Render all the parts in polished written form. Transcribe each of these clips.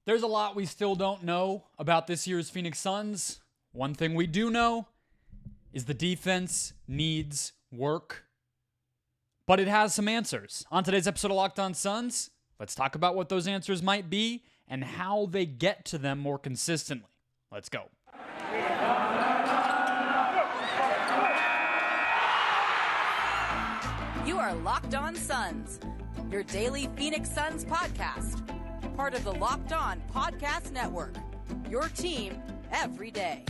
There's a lot we still don't know about this year's Phoenix Suns. One thing we do know is the defense needs work, but it has some answers. On today's episode of Locked On Suns, let's talk about what those answers might be and how they get to them more consistently. Let's go. You are Locked On Suns, your daily Phoenix Suns podcast. Part of the Locked On Podcast Network, your team every day.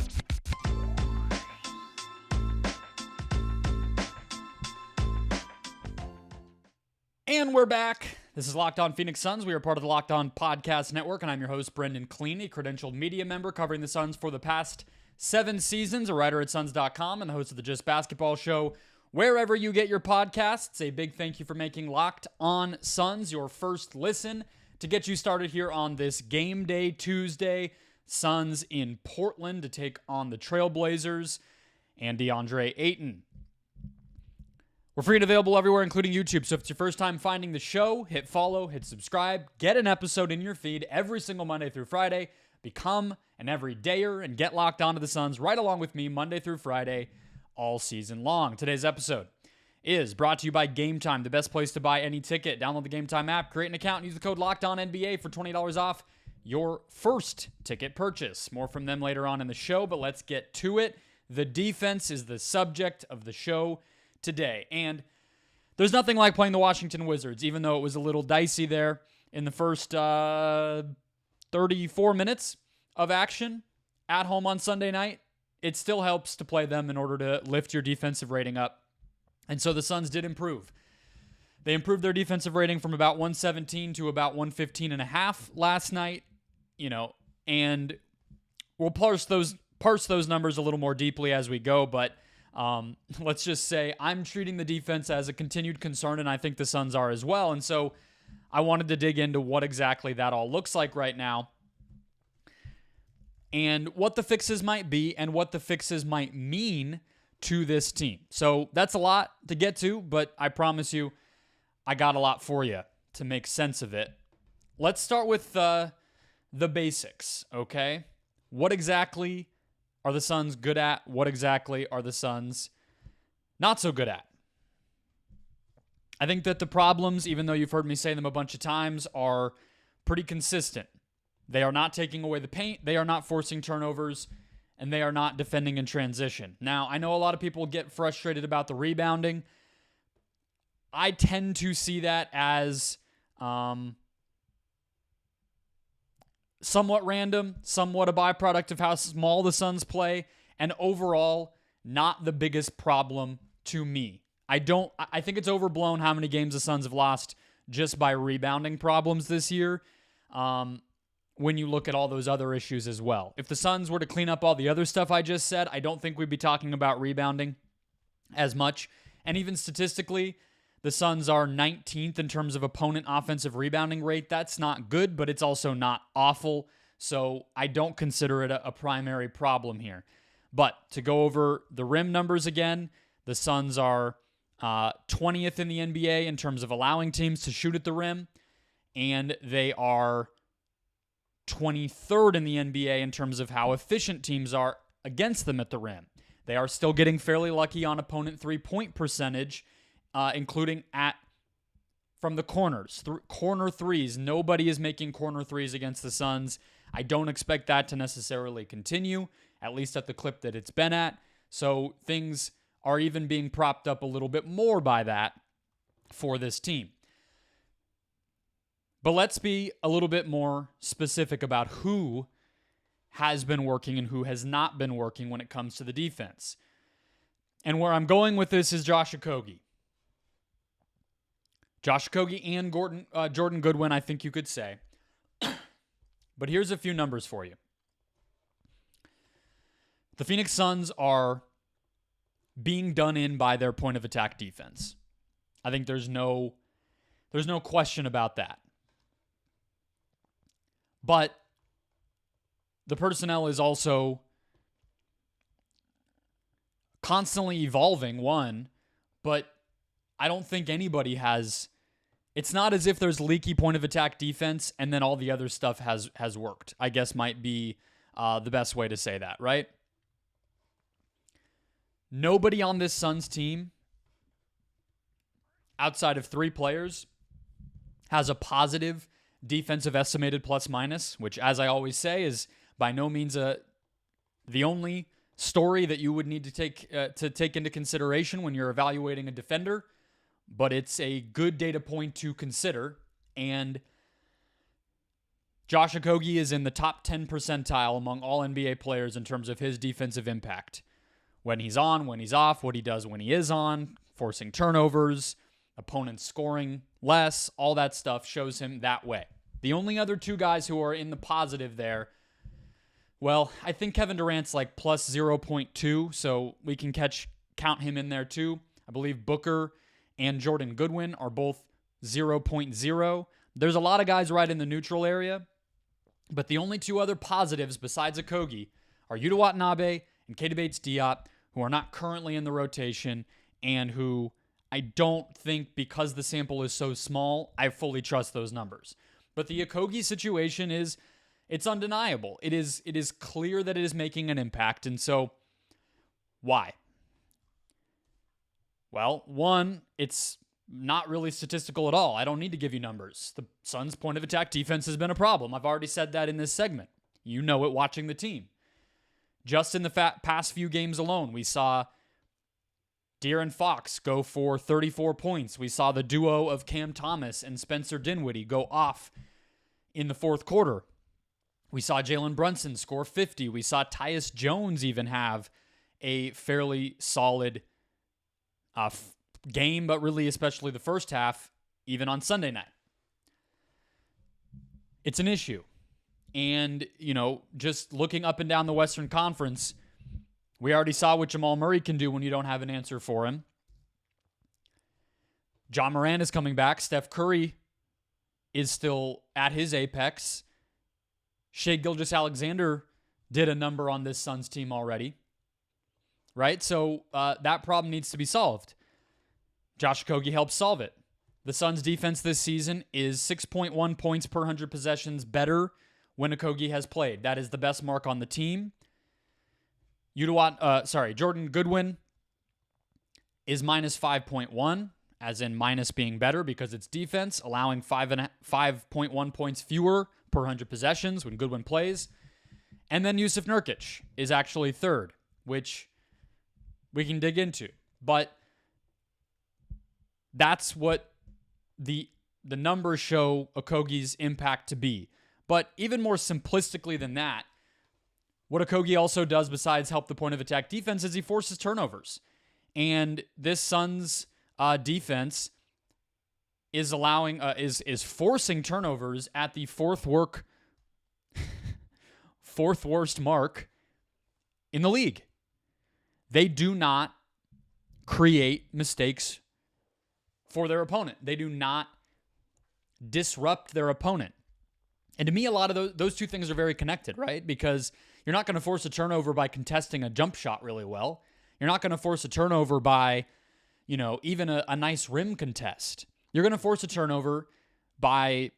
And we're back. This is Locked On Phoenix Suns. We are part of the Locked On Podcast Network, and I'm your host, Brendon Kleen, a credentialed media member covering the Suns for the past 7 seasons, a writer at Suns.com, and the host of the Just Basketball Show, wherever you get your podcasts. A big thank you for making Locked On Suns your first listen to get you started here on this game day Tuesday. Suns in Portland to take on the Trailblazers and DeAndre Ayton. We're free and available everywhere, including YouTube. So if it's your first time finding the show, hit follow, hit subscribe, get an episode in your feed every single Monday through Friday. Become an everydayer and get locked onto the Suns right along with me Monday through Friday all season long. Today's episode is brought to you by Gametime, the best place to buy any ticket. Download the Gametime app, create an account, and use the code LOCKEDONNBA for $20 off your first ticket purchase. More from them later on in the show, but let's get to it. The defense is the subject of the show today, and there's nothing like playing the Washington Wizards, even though it was a little dicey there in the first 34 minutes of action at home on Sunday night. It still helps to play them in order to lift your defensive rating up. And so the Suns did improve. They improved their defensive rating from about 117 to about 115.5 last night, and we'll parse those numbers a little more deeply as we go, but let's just say I'm treating the defense as a continued concern, and I think the Suns are as well. And so I wanted to dig into what exactly that all looks like right now and what the fixes might be and what the fixes might mean to this team. So that's a lot to get to, but I promise you I got a lot for you to make sense of it. Let's start with the basics, okay? What exactly are the Suns good at? What exactly are the Suns not so good at? I think that the problems, even though you've heard me say them a bunch of times, are pretty consistent. They are not taking away the paint, they are not forcing turnovers, and they are not defending in transition. Now, I know a lot of people get frustrated about the rebounding. I tend to see that as somewhat random, somewhat a byproduct of how small the Suns play, and overall, not the biggest problem to me. I think it's overblown how many games the Suns have lost just by rebounding problems this year. When you look at all those other issues as well. If the Suns were to clean up all the other stuff I just said, I don't think we'd be talking about rebounding as much. And even statistically, the Suns are 19th in terms of opponent offensive rebounding rate. That's not good, but it's also not awful. So I don't consider it a primary problem here. But to go over the rim numbers again, the Suns are 20th in the NBA in terms of allowing teams to shoot at the rim, and they are 23rd in the NBA in terms of how efficient teams are against them at the rim. They are still getting fairly lucky on opponent three-point percentage, including from the corners. Corner threes. Nobody is making corner threes against the Suns. I don't expect that to necessarily continue, at least at the clip that it's been at. So things are even being propped up a little bit more by that for this team. But let's be a little bit more specific about who has been working and who has not been working when it comes to the defense. And where I'm going with this is Josh Okogie. Josh Okogie and Jordan Goodwin, I think you could say. But here's a few numbers for you. The Phoenix Suns are being done in by their point of attack defense. I think there's no question about that. But the personnel is also constantly evolving, one, but I don't think anybody has it's not as if there's leaky point of attack defense and then all the other stuff has worked, I guess might be the best way to say that, right? Nobody on this Suns team, outside of 3 players, has a positive defensive estimated plus minus, which, as I always say, is by no means the only story that you would need to take into consideration when you're evaluating a defender, but it's a good data point to consider. And Josh Okogie is in the top 10 percentile among all NBA players in terms of his defensive impact. When he's on, when he's off, what he does when he is on, forcing turnovers, opponents scoring less, all that stuff shows him that way. The only other 2 guys who are in the positive there, well, I think Kevin Durant's like plus 0.2, so we can count him in there too. I believe Booker and Jordan Goodwin are both 0.0. There's a lot of guys right in the neutral area, but the only 2 other positives besides Okogie are Yuta Watanabe and Keita Bates-Diop, who are not currently in the rotation and who I don't think, because the sample is so small, I fully trust those numbers. But the Okogie situation it's undeniable. It is clear that it is making an impact. And so why? Well, one, it's not really statistical at all. I don't need to give you numbers. The Suns' point of attack defense has been a problem. I've already said that in this segment. You know it watching the team. Just in the past few games alone, we saw De'Aaron Fox go for 34 points. We saw the duo of Cam Thomas and Spencer Dinwiddie go off in the fourth quarter. We saw Jalen Brunson score 50. We saw Tyus Jones even have a fairly solid game, but really especially the first half, even on Sunday night. It's an issue. And, just looking up and down the Western Conference, we already saw what Jamal Murray can do when you don't have an answer for him. John Moran is coming back. Steph Curry is still at his apex. Shai Gilgeous-Alexander did a number on this Suns team already. Right? So that problem needs to be solved. Josh Okogie helps solve it. The Suns' defense this season is 6.1 points per 100 possessions better when Okogie has played. That is the best mark on the team. Jordan Goodwin is minus 5.1, as in minus being better because it's defense, allowing 5.1 points fewer per 100 possessions when Goodwin plays. And then Yusuf Nurkic is actually third, which we can dig into. But that's what the numbers show Okogie's impact to be. But even more simplistically than that, what Okogie also does besides help the point of attack defense is he forces turnovers. And this Suns defense is forcing turnovers at the fourth worst mark in the league. They do not create mistakes for their opponent. They do not disrupt their opponent. And to me, a lot of those 2 things are very connected, right? Because you're not going to force a turnover by contesting a jump shot really well. You're not going to force a turnover by, even a nice rim contest. You're going to force a turnover by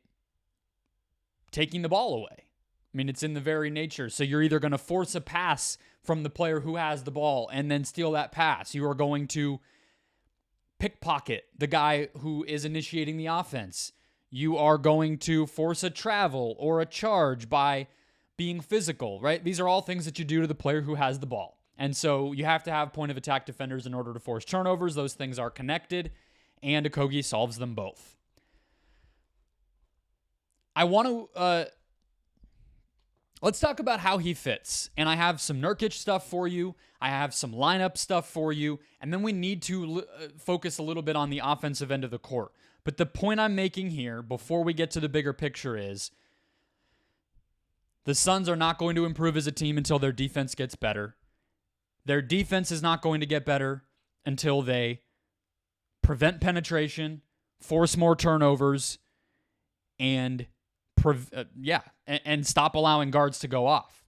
taking the ball away. I mean, it's in the very nature. So you're either going to force a pass from the player who has the ball and then steal that pass. You are going to pickpocket the guy who is initiating the offense. You are going to force a travel or a charge by being physical, right? These are all things that you do to the player who has the ball. And so you have to have point of attack defenders in order to force turnovers. Those things are connected, and Okogie solves them both. I want to let's talk about how he fits. And I have some Nurkic stuff for you. I have some lineup stuff for you. And then we need to focus a little bit on the offensive end of the court. But the point I'm making here, before we get to the bigger picture, is the Suns are not going to improve as a team until their defense gets better. Their defense is not going to get better until they prevent penetration, force more turnovers, and stop allowing guards to go off.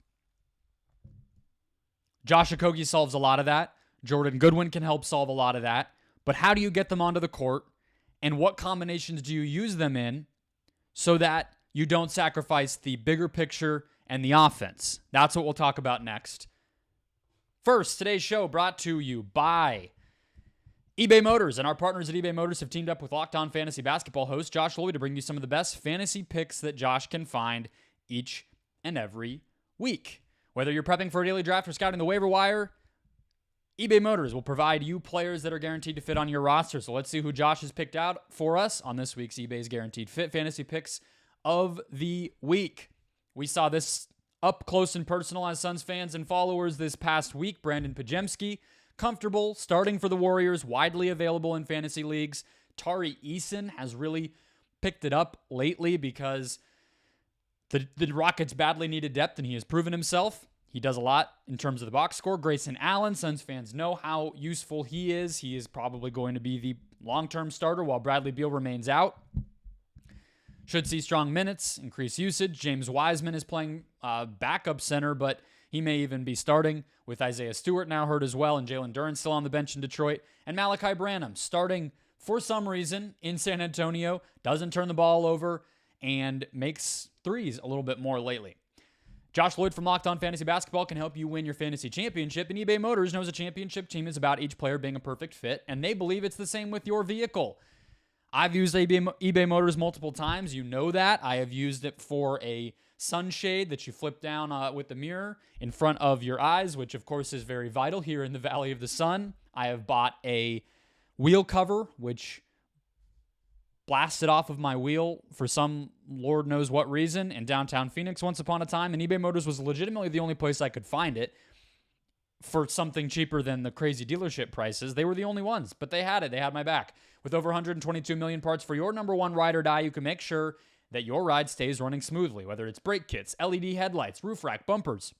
Josh Okogie solves a lot of that. Jordan Goodwin can help solve a lot of that. But how do you get them onto the court and what combinations do you use them in so that you don't sacrifice the bigger picture and the offense? That's what we'll talk about next. First, today's show brought to you by eBay Motors, and our partners at eBay Motors have teamed up with Locked On Fantasy Basketball host Josh Lloyd to bring you some of the best fantasy picks that Josh can find each and every week. Whether you're prepping for a daily draft or scouting the waiver wire, eBay Motors will provide you players that are guaranteed to fit on your roster. So let's see who Josh has picked out for us on this week's eBay's Guaranteed Fit Fantasy Picks of the Week. We saw this up close and personal as Suns fans and followers this past week. Brandon Kleen, comfortable starting for the Warriors, widely available in fantasy leagues. Tari Eason has really picked it up lately because the Rockets badly needed depth, and he has proven himself. He does a lot in terms of the box score. Grayson Allen, Suns fans know how useful he is. He is probably going to be the long-term starter while Bradley Beal remains out. Should see strong minutes, increased usage. James Wiseman is playing backup center, but he may even be starting with Isaiah Stewart now hurt as well, and Jalen Durant still on the bench in Detroit. And Malachi Branham starting for some reason in San Antonio, doesn't turn the ball over, and makes threes a little bit more lately. Josh Lloyd from Locked On Fantasy Basketball can help you win your fantasy championship, and eBay Motors knows a championship team is about each player being a perfect fit, and they believe it's the same with your vehicle. I've used eBay Motors multiple times. You know that. I have used it for a sunshade that you flip down with the mirror in front of your eyes, which of course is very vital here in the Valley of the Sun. I have bought a wheel cover, which blasted off of my wheel for some Lord knows what reason in downtown Phoenix once upon a time, and eBay Motors was legitimately the only place I could find it for something cheaper than the crazy dealership prices. They were the only ones, but they had it. They had my back. With over 122 million parts for your number one ride or die, you can make sure that your ride stays running smoothly, whether it's brake kits, LED headlights, roof rack, bumpers.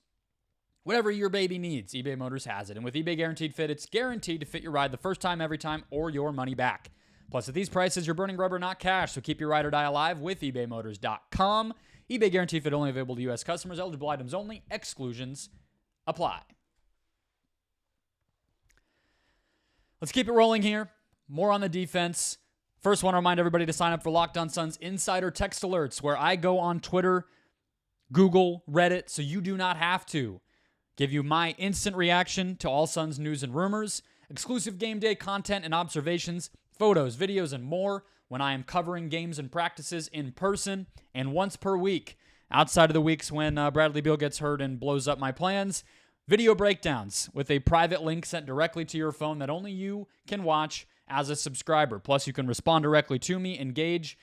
Whatever your baby needs, eBay Motors has it. And with eBay Guaranteed Fit, it's guaranteed to fit your ride the first time, every time, or your money back. Plus, at these prices, you're burning rubber, not cash, so keep your ride or die alive with ebaymotors.com. eBay Guaranteed Fit only available to U.S. customers. Eligible items only. Exclusions apply. Let's keep it rolling here. More on the defense. First, want to remind everybody to sign up for Locked On Suns Insider Text Alerts, where I go on Twitter, Google, Reddit, so you do not have to. Give you my instant reaction to all Suns news and rumors, exclusive game day content and observations, photos, videos, and more when I am covering games and practices in person and once per week. Outside of the weeks when Bradley Beal gets hurt and blows up my plans, video breakdowns with a private link sent directly to your phone that only you can watch as a subscriber. Plus, you can respond directly to me, engage,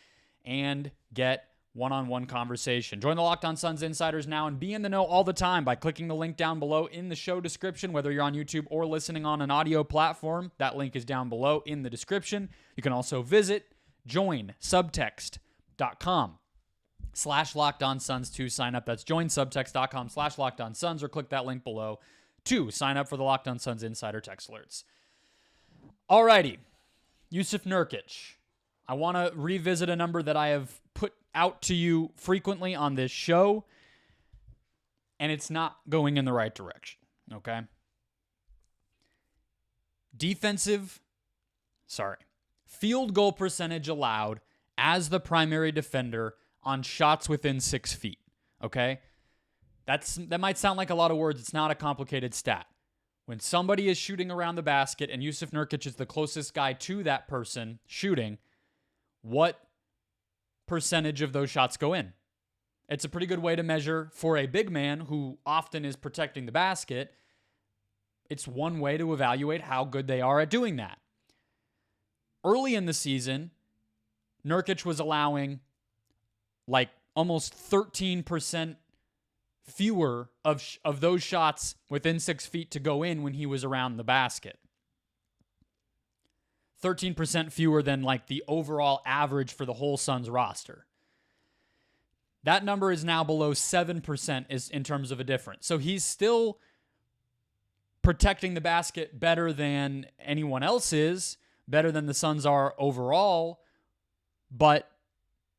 and get one-on-one conversation. Join the Locked On Suns Insiders now and be in the know all the time by clicking the link down below in the show description, whether you're on YouTube or listening on an audio platform. That link is down below in the description. You can also visit joinsubtext.com/LockedOnSuns to sign up. That's joinsubtext.com/LockedOnSuns, or click that link below to sign up for the Locked On Suns Insider Text Alerts. Alrighty, Jusuf Nurkic. I want to revisit a number that I have put out to you frequently on this show, and it's not going in the right direction, okay? Field goal percentage allowed as the primary defender on shots within 6 feet, okay? That might sound like a lot of words. It's not a complicated stat. When somebody is shooting around the basket and Jusuf Nurkic is the closest guy to that person shooting, what percentage of those shots go in? It's a pretty good way to measure for a big man who often is protecting the basket. It's one way to evaluate how good they are at doing that. Early in the season, Nurkic was allowing like almost 13% fewer of those shots within 6 feet to go in when he was around the basket. 13% fewer than like the overall average for the whole Suns roster. That number is now below 7% in terms of a difference. So he's still protecting the basket better than anyone else is, better than the Suns are overall, but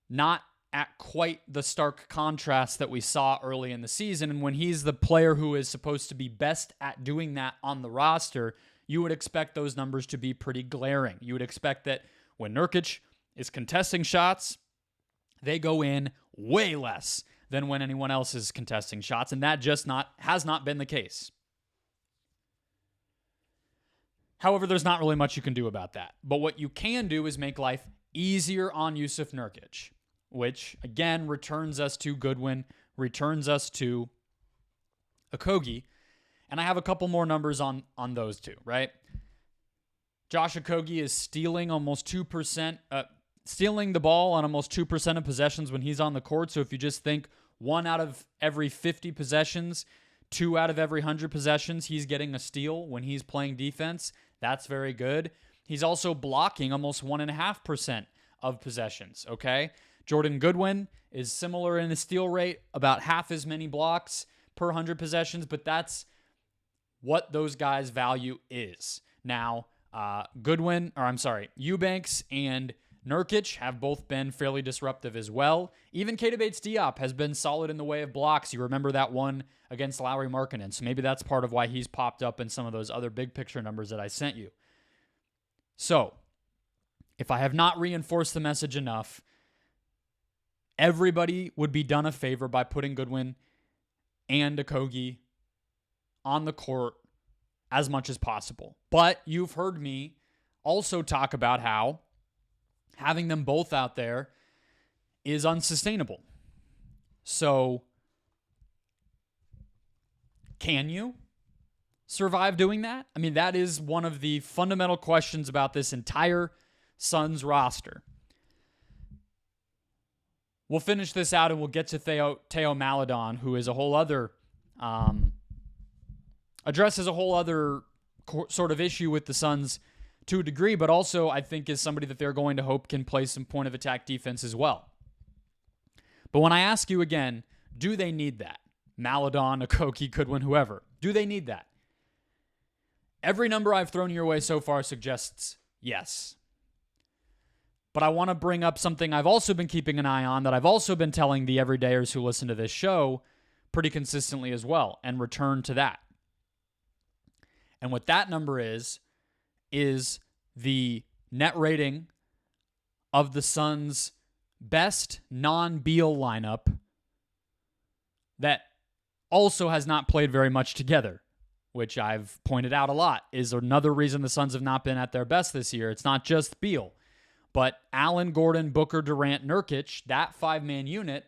not at quite the stark contrast that we saw early in the season. And when he's the player who is supposed to be best at doing that on the roster, you would expect those numbers to be pretty glaring. You would expect that When Nurkic is contesting shots, they go in way less than when anyone else is contesting shots, and that has not been the case. However, there's not really much you can do about that. But what you can do is make life easier on Jusuf Nurkic, which, again, returns us to Goodwin, returns us to Okogie. And I have a couple more numbers on those two, right? Josh Okogie is stealing the ball on almost 2% of possessions when he's on the court. So if you just think 1 out of every 50 possessions, 2 out of every 100 possessions, he's getting a steal when he's playing defense. That's very good. He's also blocking almost 1.5% of possessions, okay? Jordan Goodwin is similar in the steal rate, about half as many blocks per 100 possessions, but that's what those guys' value is. Now, Eubanks and Nurkic have both been fairly disruptive as well. Even Keita Bates-Diop has been solid in the way of blocks. You remember that one against Lauri Markkanen, so maybe that's part of why he's popped up in some of those other big picture numbers that I sent you. So, if I have not reinforced the message enough, everybody would be done a favor by putting Goodwin and Okogie on the court as much as possible. But you've heard me also talk about how having them both out there is unsustainable. So, can you survive doing that? I mean, that is one of the fundamental questions about this entire Suns roster. We'll finish this out and we'll get to Theo Maledon, who is a whole other, addresses a whole other sort of issue with the Suns to a degree, but also I think is somebody that they're going to hope can play some point of attack defense as well. But when I ask you again, do they need that? Maledon, Okogie, Goodwin, whoever. Do they need that? Every number I've thrown your way so far suggests yes. But I want to bring up something I've also been keeping an eye on that I've also been telling the everydayers who listen to this show pretty consistently as well, and return to that. And what that number is the net rating of the Suns' best non-Beal lineup that also has not played very much together, which I've pointed out a lot, is another reason the Suns have not been at their best this year. It's not just Beal, but Allen, Gordon, Booker, Durant, Nurkic, that five-man unit,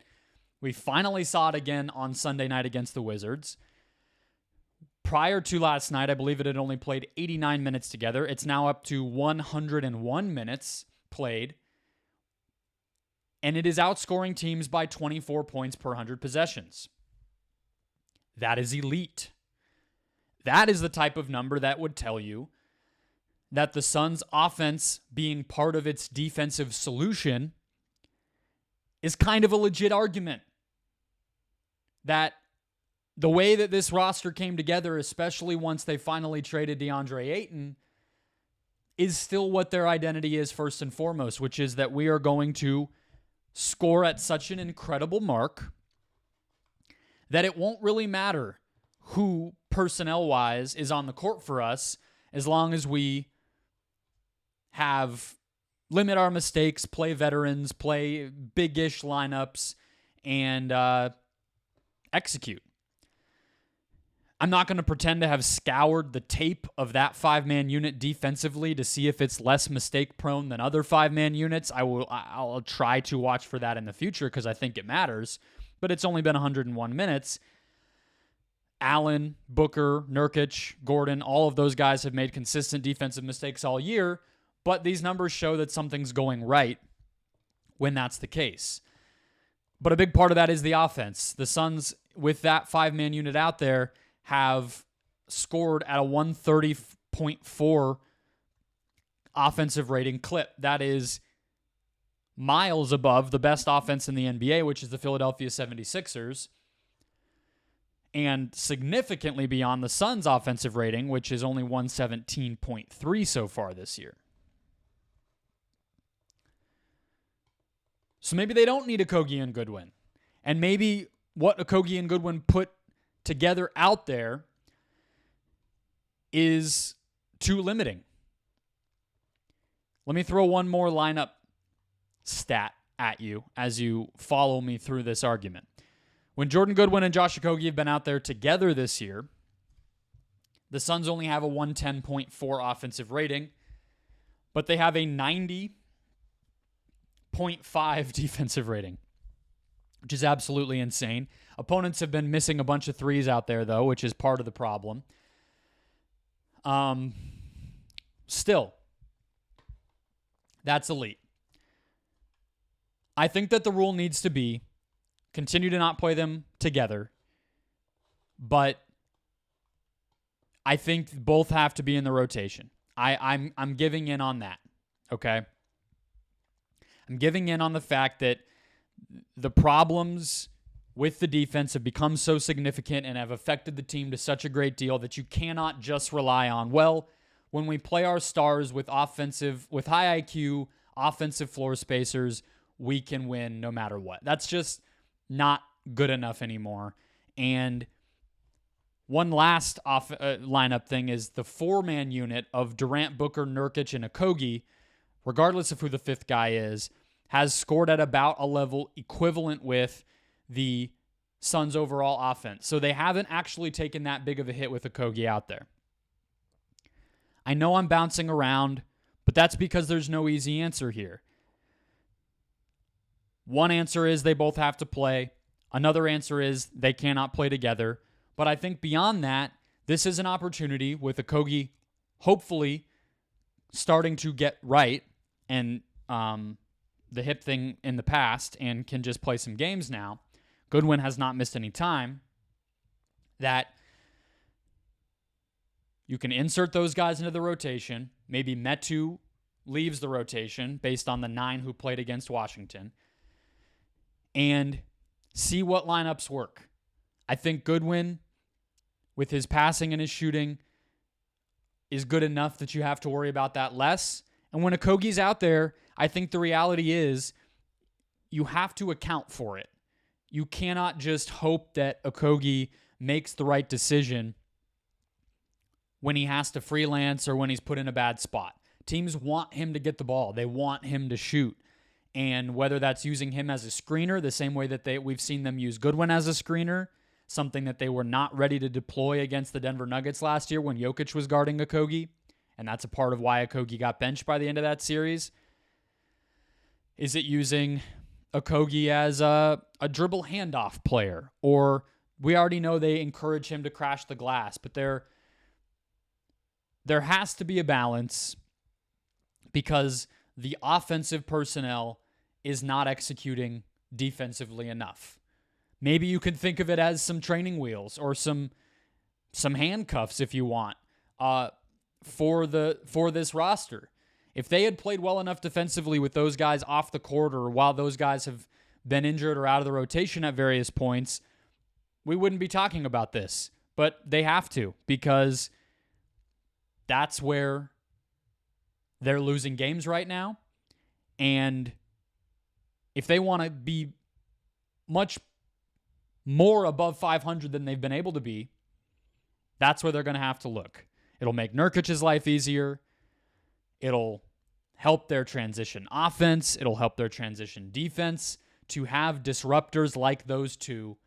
we finally saw it again on Sunday night against the Wizards. Prior to last night, I believe it had only played 89 minutes together. It's now up to 101 minutes played, and it is outscoring teams by 24 points per 100 possessions. That is elite. That is the type of number that would tell you that the Suns' offense being part of its defensive solution is kind of a legit argument. That the way that this roster came together, especially once they finally traded DeAndre Ayton, is still what their identity is first and foremost, which is that we are going to score at such an incredible mark that it won't really matter who personnel-wise is on the court for us, as long as we limit our mistakes, play veterans, play big-ish lineups, and execute. I'm not going to pretend to have scoured the tape of that five-man unit defensively to see if it's less mistake-prone than other five-man units. I'll try to watch for that in the future because I think it matters, but it's only been 101 minutes. Allen, Booker, Nurkic, Gordon, all of those guys have made consistent defensive mistakes all year, but these numbers show that something's going right when that's the case. But a big part of that is the offense. The Suns, with that five-man unit out there, have scored at a 130.4 offensive rating clip. That is miles above the best offense in the NBA, which is the Philadelphia 76ers, and significantly beyond the Suns' offensive rating, which is only 117.3 so far this year. So maybe they don't need Okogie and Goodwin. And maybe what Okogie and Goodwin put together out there is too limiting. Let me throw one more lineup stat at you as you follow me through this argument. When Jordan Goodwin and Josh Okogie have been out there together this year, the Suns only have a 110.4 offensive rating, but they have a 90.5 defensive rating, which is absolutely insane. Opponents have been missing a bunch of threes out there, though, which is part of the problem. Still, that's elite. I think that the rule needs to be continue to not play them together, but I think both have to be in the rotation. I'm giving in on that, okay? I'm giving in on the fact that the problems with the defense have become so significant and have affected the team to such a great deal that you cannot just rely on, well, when we play our stars with high IQ, offensive floor spacers, we can win no matter what. That's just not good enough anymore. And one last lineup thing is the four-man unit of Durant, Booker, Nurkic, and Okogie, regardless of who the fifth guy is, has scored at about a level equivalent with the Suns' overall offense. So they haven't actually taken that big of a hit with Okogie out there. I know I'm bouncing around, but that's because there's no easy answer here. One answer is they both have to play. Another answer is they cannot play together. But I think beyond that, this is an opportunity with Okogie hopefully starting to get right and the hip thing in the past and can just play some games now. Goodwin has not missed any time. That you can insert those guys into the rotation. Maybe Metu leaves the rotation based on the 9 who played against Washington. And see what lineups work. I think Goodwin, with his passing and his shooting, is good enough that you have to worry about that less. And when Okogie's out there, I think the reality is you have to account for it. You cannot just hope that Okogie makes the right decision when he has to freelance or when he's put in a bad spot. Teams want him to get the ball. They want him to shoot. And whether that's using him as a screener, the same way that we've seen them use Goodwin as a screener, something that they were not ready to deploy against the Denver Nuggets last year when Jokic was guarding Okogie, and that's a part of why Okogie got benched by the end of that series. Is it using Okogie as a dribble handoff player? Or we already know they encourage him to crash the glass, but there has to be a balance because the offensive personnel is not executing defensively enough. Maybe you can think of it as some training wheels or some handcuffs if you want for this roster. If they had played well enough defensively with those guys off the court or while those guys have been injured or out of the rotation at various points, we wouldn't be talking about this. But they have to because that's where they're losing games right now. And if they want to be much more above 500 than they've been able to be, that's where they're going to have to look. It'll make Nurkic's life easier. It'll help their transition offense. It'll help their transition defense to have disruptors like those two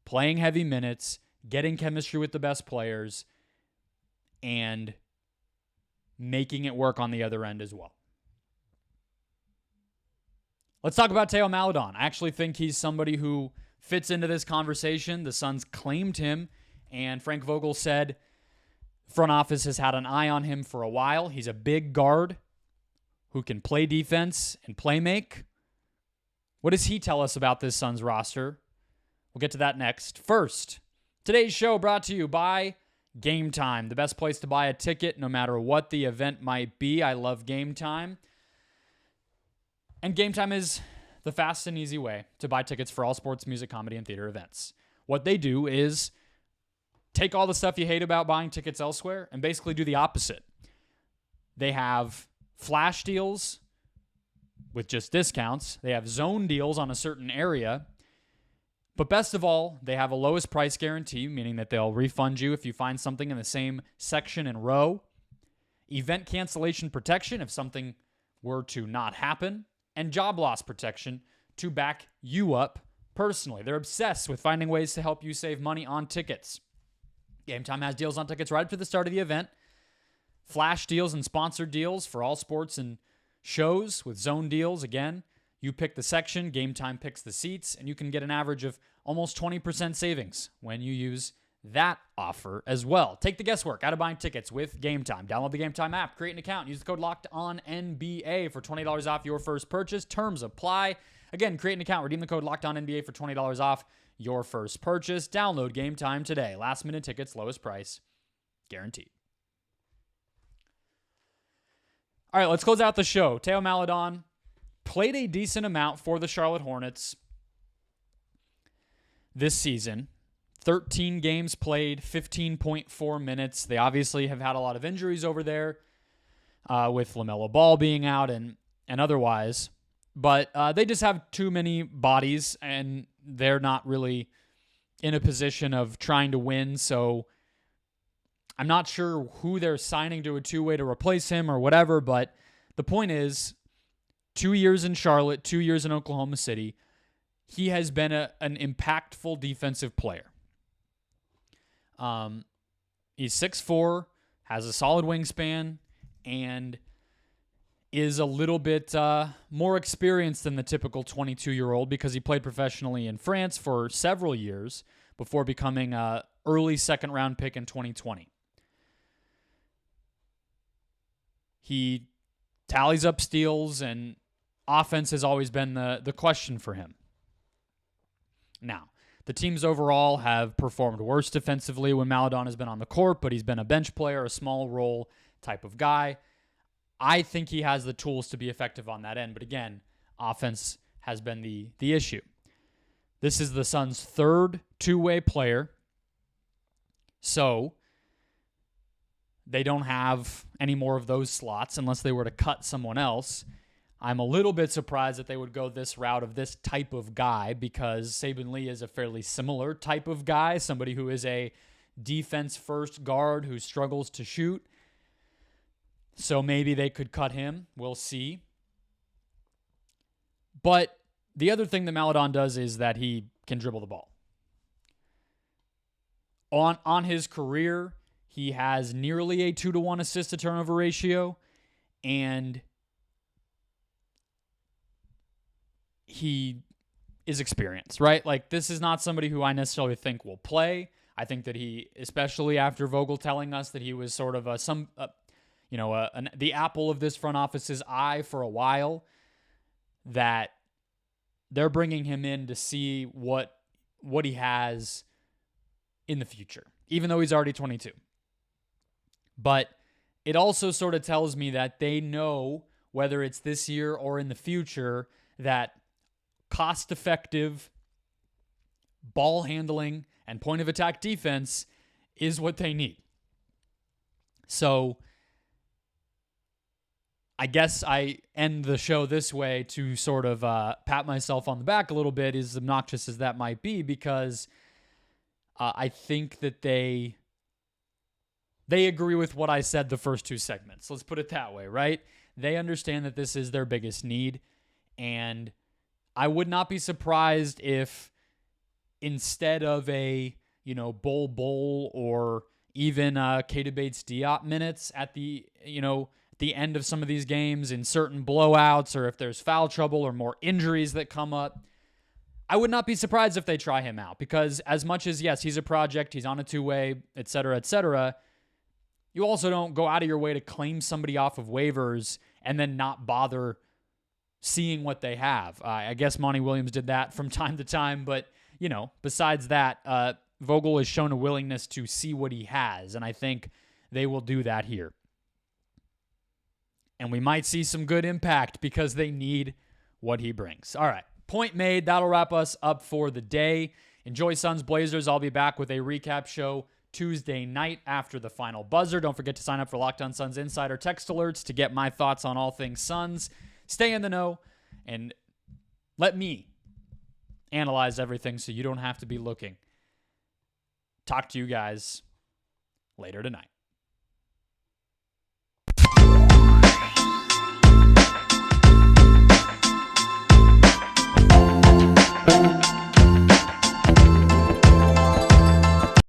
playing heavy minutes, getting chemistry with the best players, and making it work on the other end as well. Let's talk about Theo Maledon. I actually think he's somebody who fits into this conversation. The Suns claimed him, and Frank Vogel said front office has had an eye on him for a while. He's a big guard who can play defense and play make. What does he tell us about this Suns roster? We'll get to that next. First, today's show brought to you by Gametime, the best place to buy a ticket no matter what the event might be. I love Gametime. And Gametime is the fast and easy way to buy tickets for all sports, music, comedy, and theater events. What they do is take all the stuff you hate about buying tickets elsewhere and basically do the opposite. They have flash deals with just discounts. They have zone deals on a certain area. But best of all, they have a lowest price guarantee, meaning that they'll refund you if you find something in the same section and row. Event cancellation protection, if something were to not happen, and job loss protection to back you up personally. They're obsessed with finding ways to help you save money on tickets. Gametime has deals on tickets right up to the start of the event. Flash deals and sponsored deals for all sports and shows with zone deals. Again, you pick the section, Gametime picks the seats, and you can get an average of almost 20% savings when you use that offer as well. Take the guesswork out of buying tickets with Gametime. Download the Gametime app, create an account, use the code LOCKEDONNBA for $20 off your first purchase. Terms apply. Again, create an account, redeem the code LOCKEDONNBA for $20 off your first purchase. Download Gametime today. Last minute tickets, lowest price, guaranteed. All right, let's close out the show. Theo Maledon played a decent amount for the Charlotte Hornets this season. 13 games played, 15.4 minutes. They obviously have had a lot of injuries over there with LaMelo Ball being out and otherwise. But they just have too many bodies, and they're not really in a position of trying to win. So I'm not sure who they're signing to a two-way to replace him or whatever. But the point is, 2 years in Charlotte, 2 years in Oklahoma City, he has been an impactful defensive player. He's 6'4", has a solid wingspan, and is a little bit more experienced than the typical 22-year-old because he played professionally in France for several years before becoming an early second-round pick in 2020. He tallies up steals, and offense has always been the question for him. Now, the teams overall have performed worse defensively when Maledon has been on the court, but he's been a bench player, a small role type of guy. I think he has the tools to be effective on that end, but again, offense has been the issue. This is the Suns' third two-way player, so they don't have any more of those slots unless they were to cut someone else. I'm a little bit surprised that they would go this route of this type of guy because Saben Lee is a fairly similar type of guy, somebody who is a defense-first guard who struggles to shoot. So maybe they could cut him. We'll see. But the other thing that Maledon does is that he can dribble the ball. On his career, he has nearly a 2-to-1 assist-to-turnover ratio, and he is experienced, right? Like, this is not somebody who I necessarily think will play. I think that he, especially after Vogel telling us that he was sort of the apple of this front office's eye for a while, that they're bringing him in to see what he has in the future, even though he's already 22. But it also sort of tells me that they know, whether it's this year or in the future, that cost-effective ball handling and point-of-attack defense is what they need. So I guess I end the show this way to sort of pat myself on the back a little bit, as obnoxious as that might be, because I think that they agree with what I said the first two segments. Let's put it that way, right? They understand that this is their biggest need, and I would not be surprised if instead of a, Bol or even Keita Bates-Diop minutes at the end of some of these games in certain blowouts, or if there's foul trouble or more injuries that come up, I would not be surprised if they try him out, because as much as, yes, he's a project, he's on a two-way, et cetera, you also don't go out of your way to claim somebody off of waivers and then not bother seeing what they have. I guess Monty Williams did that from time to time, but, besides that, Vogel has shown a willingness to see what he has, and I think they will do that here. And we might see some good impact because they need what he brings. All right, point made. That'll wrap us up for the day. Enjoy Suns Blazers. I'll be back with a recap show Tuesday night after the final buzzer. Don't forget to sign up for Locked On Suns Insider text alerts to get my thoughts on all things Suns. Stay in the know and let me analyze everything so you don't have to be looking. Talk to you guys later tonight. Bye.